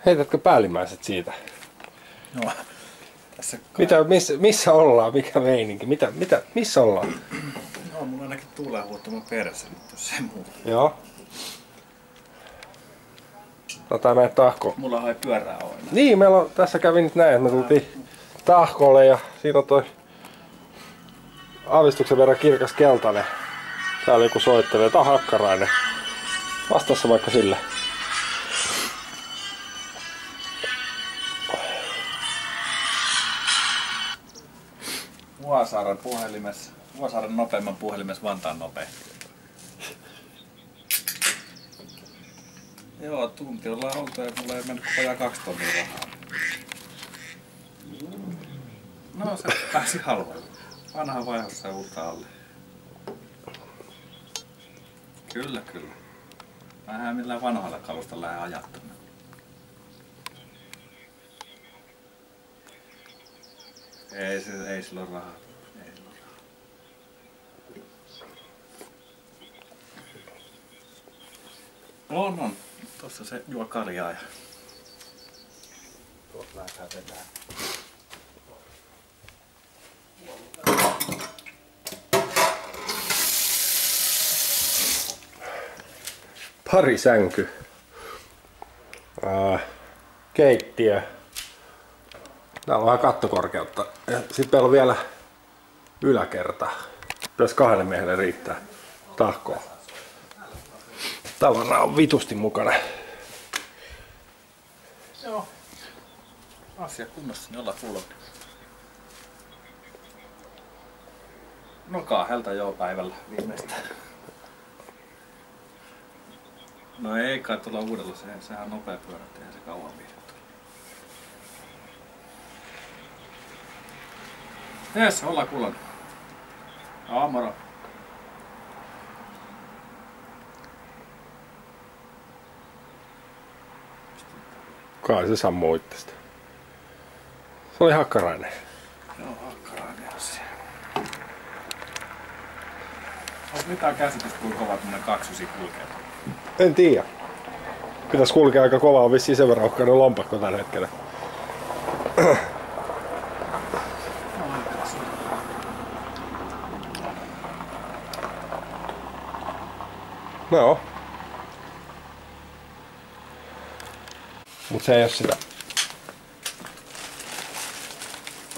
Heitätkö päällimmäiset siitä? No, tässä Missä ollaan? Mikä meininki? Missä ollaan? No, mulla ainakin tuulee huuttama perse nyt, jos se muu. Joo. Otetaan näitä tahkoa. Mulla hai pyörää ole. Niin, meillä on, tässä kävi nyt näin, että me tultiin tahkolle ja siinä on toi aavistuksen verran kirkas keltainen. Täällä joku soittelee. Tää on Hakkarainen. Vastassa vaikka sille. Vuosaaren nopeimman puhelimessa Vantaan nopein. Joo, tunti ollaan oltu ja mulla ei mennyt vajaa 2 tonnia rahaa. No se pääsi halvalla. Vanha vaihossa ja uutta alle. Kyllä. Mä enhän millään vanhoilla kalusta lähde ajattamaan. Ei sillä ole rahaa. On. Tossa se juo kaljaa ja... Tuolta lähdetään vetää. Pari sänky. Keittiö. Täällä on vähän kattokorkeutta. Ja sitten meillä on vielä yläkerta. Pitäis 2 miehelle riittää tahkoa. Tavara on vitusti mukana. Joo. Asia kunnossa, niin ollaan full. No 2 jo päivällä viimeistään. No ei kai tulla uudella, sehän on nopea pyörä, eihän se kauan viihdetty. Jes, ollaan kuulla. Moro. Kai se sammuu itsestä. Se oli Hakkarainen. Joo, Hakkarainen asia. Onko mitään käsitystä, kuinka kova tämmönen 2 kulkee? En tiedä. Pitäis kulkea aika kovaa, on vissiin sen verran ohkainen lompakko tällä hetkellä. No. Mut se ei oo sitä.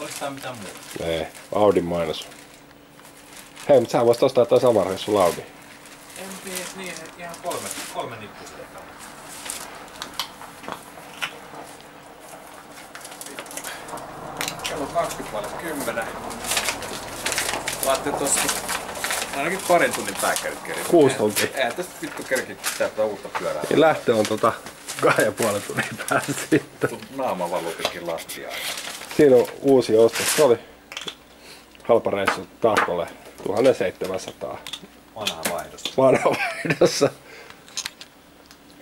Olis tää mitään muuta? Ei, Audin mainos. Hei, mut sä voisit ostaa jotain saman reissun Audi. En tiedä, niin ihan 3 nippusta. Kello 20:10. Laattiin tossakin ainakin 2 tunnin päikkärit kerin. 6 tuntia. Eihän tästä vittu kerki täyttää uutta pyörää. Niin lähtö on 2,5 tunnin päästä sitten. Naama valutikin lattiaan. Siinä on uusi ostos. Se oli halpa reissu tahkolle. 1700. Vanha vaihdossa. Vanhavaihdossa.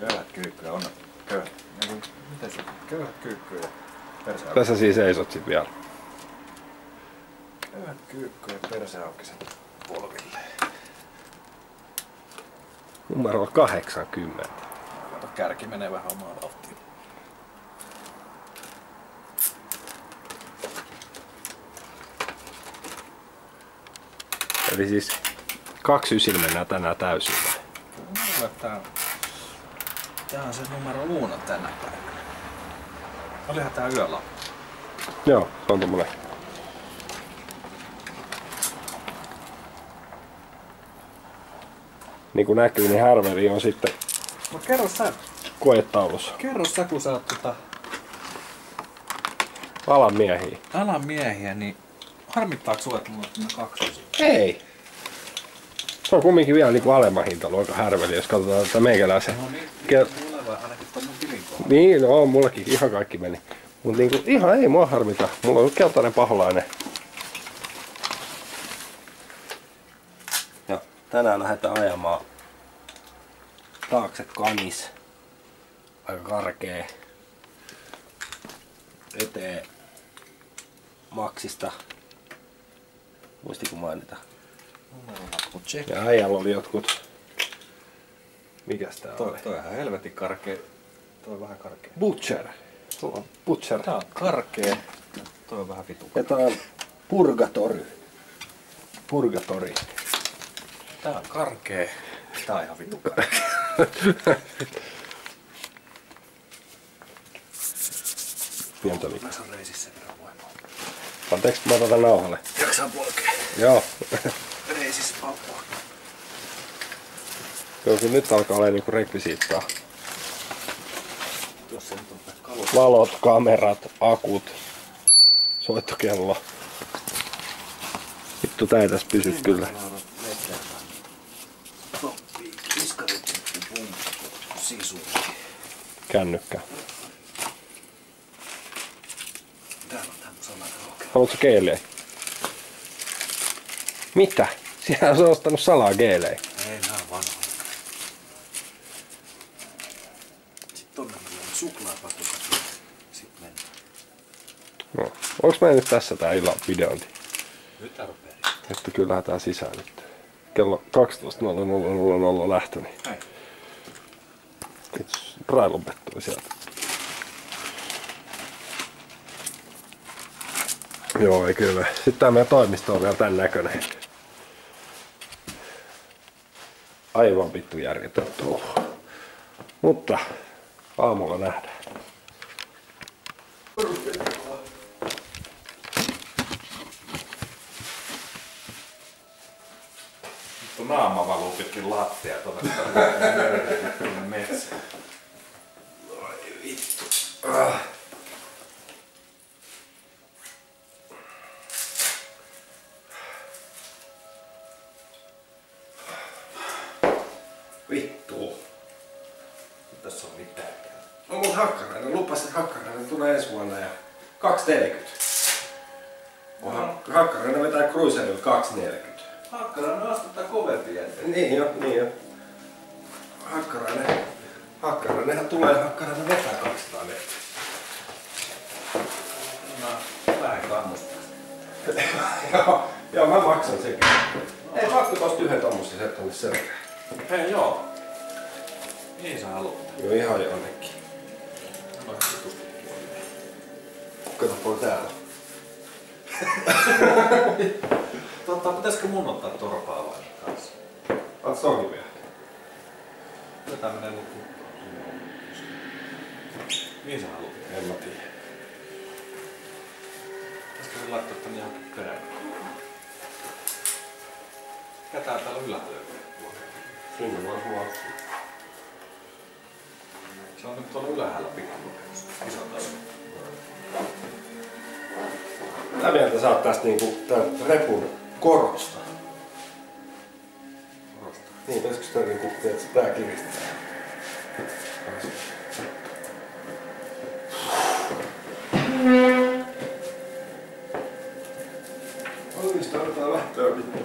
Köyhät kyykkyjä on. Köyhät. Miten se? Köyhät kyykkyjä. Tässä siis seisot sit vielä. Köyhät kyykkyjä perseaukkiset polville. Numero 80. Kato, kärki menee vähän omaan vauhtiin. Eli siis 29 mennään tänään täysin. Tää on se numero luuna tänä päivänä. Olihan tää yöllä. Joo, se on tommonen. Niin kuin näkyy, niin härveli on sitten No kerro sä. koetaulussa. Kerro sä, kun sä oot Alan miehiä. alan miehiä, niin harmittaako sua, että mulla on 2? Ei. Se on kumminkin vielä niinku alemman hintaluokan härveli, jos katsotaan tätä meikäläisen. No niin, mulla vai ainakin ton mun tilin kohdalla. Niin, no mullakin ihan kaikki meni. Mut niinku ihan ei mua harmita. Mulla on keltainen paholainen. Ja tänään lähdetään ajamaan taakse kanis. Aika karkee. Eteen Maxista. Muistiko mainita? Ja äijällä oli jotkut... Mikäs tää oli? Toi on ihan helvetin karkea Toi on vähän karkea. Butcher. Sulla on Butcher. Tää on karkea. Toi on vähän vitu. Ja tää on Purgatory. Purgatory. Tää on karkea. Tää on ihan vitu karkea. Pientä liikaa. Mä saan reisissä sen verran voimaa. Anteeksi, mä otan nauhalle. Jaksaa polkea. Joo. Reisissä apua. Joo, kyllä nyt alkaa olla niinku rekvisiittaa. Tuossa nyt on kalut. Valot, kamerat, akut, soittokello. Vittu, tää ei tässä pysy kyllä. Toppi, kiskarituppi, pumppu, sisu. Kännykkä. Täällä on tämmönen salainen roke. Haluatko geelejä? Mitä? Siellä on ostanut salaa geelejä. Ei, nää on vanhoja. Sitten tonne on suklaapatukat. Sitten mennään. No. Onks meillä nyt tässä tää illan videointi? Nyt tää rupeaa. Että kyllä lähdetään sisään nyt. Kello 12.00 lähtö, niin Hei. itse railonpettu oli sieltä. Joo, ei kyllä. Sitten tää meidän toimisto on vielä tän näköinen. Aivan vittu järjetön touhu. Mutta aamulla nähdään. Vittu naama valuu pitkin lattia tuonne metsään. Oi vittu. Vittu. Tässä on mitään. No mut Hakkarainen lupasit, että Hakkarainen tulee ensi vuonna ja 2.40. Hakkarainen vetää Cruiserilla 2.40. Hakkarainen astuttaa kovempi jättä. Niin jo, niin jo. Hakkarainenhan tulee, Hakkarainen vetää 240. No, vähän kannustaa. Joo, mä maksan sekin. Ei pakko tosta yhden tommosen se tonne selkään. Hei joo. Niin sä haluat. Joo, ihan jonnekin. Kato täällä. Pitäisikö mun ottaa torpaa vai kanssa? Oot sonkin vielä? Tätä menee lukku. Niin sä haluat. En mä tiedä. Pitäisikö se laittaa tänne johonkin perään? Mikä tää täällä ylhäällä? Sinne vaan sulla. Se on nyt tuolla ylhäällä pikkuisesti. Iso taso. Mitä mieltä sä oot tästä niinku tän repun korosta? Korosta. Niin, pitäisikö sitä niinku, tiedätkö, tää kiristää? Oi, mistä aletaan lähteä vittu?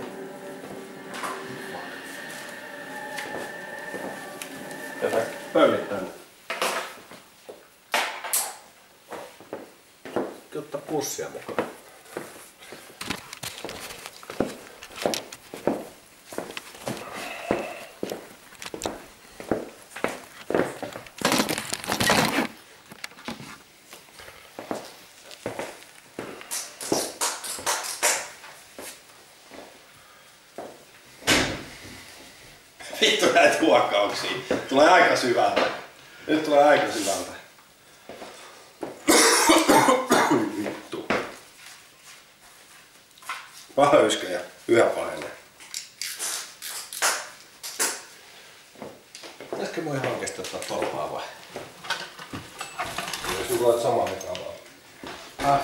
Jätä pöllit tänne. Ottaa pussia mukaan. Vittu näitä huokauksia. Tulee aika syvältä. Nyt tulee aika syvältä. Vittu. Pahöyskö ja yhä pahenee. Pitäisikö mun ihan oikeesti ottaa torpaa vai? Jos nyt olet samaan aikaan vaan.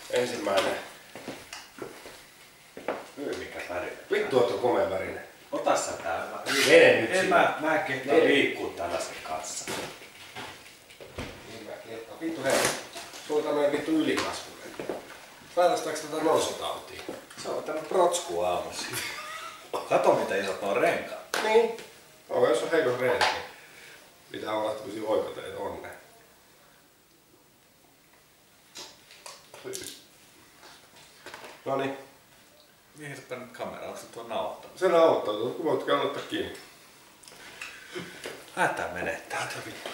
Ensimmäinen. Mikä väri? Vittu, oot on komea värinen. Ota sä tää. Mene nyt En sinne. mä en kehtaa liikkuu tällaisen kanssa. Vittu hei. Sulla on tämmönen vittu ylikasvunen. Sairastaaks tätä norsutautia? Se on tämmönen protsku aamussa. Kato miten isot nuo renkaat. Niin. Onko jos on heikot reenit, niin pitää olla tämmösiä oikoteita onne. Noniin. Mihin sä tänne kameraan? Onko se tuo nauhoittanut? Se nauhoittaa, kun voit ottaa kiinni. Ätä menee täältä vittu.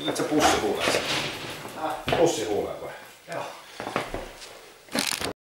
Nyt se pussi huulee. Pussi huulee vai?